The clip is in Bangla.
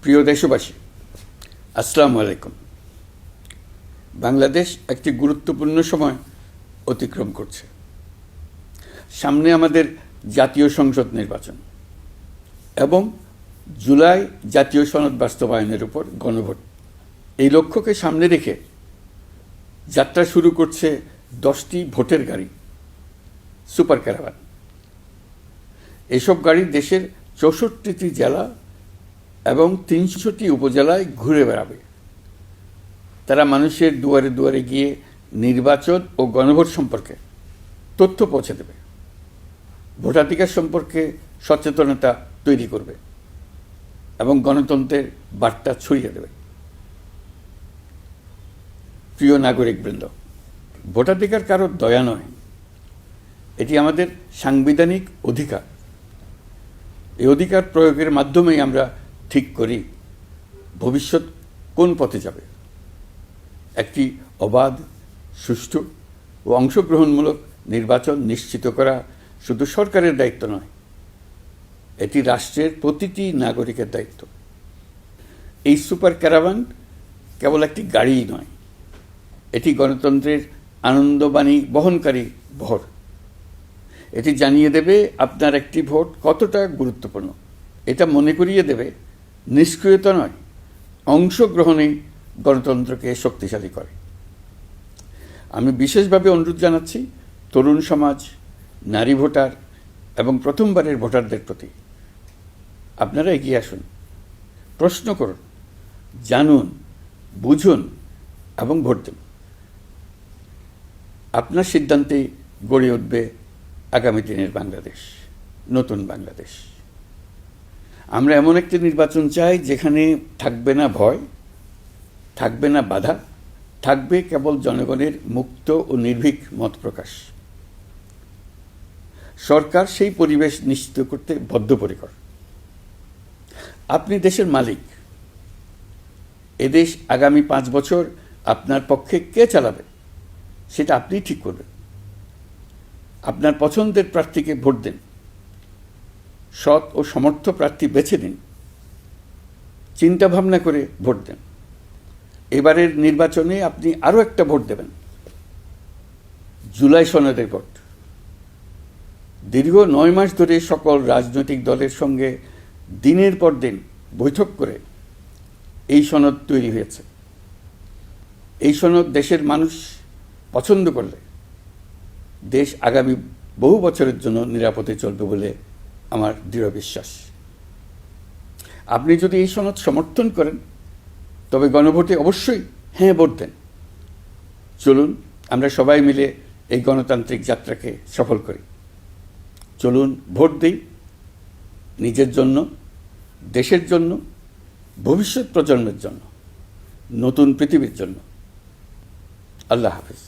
প্রিয় দেশবাসী, আসসালামু আলাইকুম। বাংলাদেশ একটি গুরুত্বপূর্ণ সময় অতিক্রম করছে। সামনে আমাদের জাতীয় সংসদ নির্বাচন এবং জুলাই জাতীয় সনদ বাস্তবায়নের উপর গণভোট। এই লক্ষ্যকে সামনে রেখে যাত্রা শুরু করছে 10টি ভোটের গাড়ি, সুপার ক্যারাভান। এসব গাড়ি দেশের 64টি জেলা এবং 300টি উপজেলায় ঘুরে বেড়াবে। তারা মানুষের দুয়ারে দুয়ারে গিয়ে নির্বাচন ও গণভোট সম্পর্কে তথ্য পৌঁছে দেবে, ভোটাধিকার সম্পর্কে সচেতনতা তৈরি করবে এবং গণতন্ত্রের বার্তা ছড়িয়ে দেবে। প্রিয় নাগরিকবৃন্দ, ভোটাধিকার কারো দয়া নয়, এটি আমাদের সাংবিধানিক অধিকার। এই অধিকার প্রয়োগের মাধ্যমেই আমরা ঠিক করি ভবিষ্যৎ কোন পথে যাবে। একটি অবাধ, সুষ্ঠু ও অংশগ্রহণমূলক নির্বাচন নিশ্চিত করা শুধু সরকারের দায়িত্ব নয়, এটি রাষ্ট্রের প্রতিটি নাগরিকের দায়িত্ব। এই সুপার ক্যারাভান কেবল একটি গাড়িই নয়, এটি গণতন্ত্রের আনন্দবাণী বহনকারী ভোট। এটি জানিয়ে দেবে আপনার একটি ভোট কতটা গুরুত্বপূর্ণ। এটা মনে করিয়ে দেবে নিষ্ক্রিয়তা নয়, অংশগ্রহণেই গণতন্ত্রকে শক্তিশালী করে। আমি বিশেষভাবে অনুরোধ জানাচ্ছি তরুণ সমাজ, নারী ভোটার এবং প্রথমবারের ভোটারদের প্রতি, আপনারা এগিয়ে আসুন, প্রশ্ন করুন, জানুন, বুঝুন এবং ভোট দিন। আপনার সিদ্ধান্তে গড়ে উঠবে আগামী দিনের বাংলাদেশ, নতুন বাংলাদেশ। আমরা এমন একটি নির্বাচন চাই যেখানে থাকবে না ভয়, থাকবে না বাধা, থাকবে কেবল জনগণের মুক্ত ও নির্ভীক মত প্রকাশ। সরকার সেই পরিবেশ নিশ্চিত করতে বদ্ধপরিকর। আপনি দেশের মালিক। এদেশ আগামী 5 বছর আপনার পক্ষে কে চালাবে সেটা আপনিই ঠিক করবেন। আপনার পছন্দের প্রার্থীকে ভোট দিন, সৎ ও সমর্থ প্রার্থী বেছে নিন, চিন্তা ভাবনা করে ভোট দেন। এবারের নির্বাচনে আপনি আরও একটা ভোট দেবেন, জুলাই সনদের ভোট। দীর্ঘ 9 মাস ধরে সকল রাজনৈতিক দলের সঙ্গে দিনের পর দিন বৈঠক করে এই সনদ তৈরি হয়েছে। এই সনদ দেশের মানুষ পছন্দ করলে দেশ আগামী বহু বছরের জন্য নিরাপদে চলবে বলে আমার দৃঢ় বিশ্বাস। আপনি যদি এই সনদ সমর্থন করেন তবে গণভোটে অবশ্যই হ্যাঁ ভোট দেন। চলুন আমরা সবাই মিলে এই গণতান্ত্রিক যাত্রাকে সফল করি। চলুন ভোট দিই, নিজের জন্য, দেশের জন্য, ভবিষ্যৎ প্রজন্মের জন্য, নতুন পৃথিবীর জন্য। আল্লাহ হাফেজ।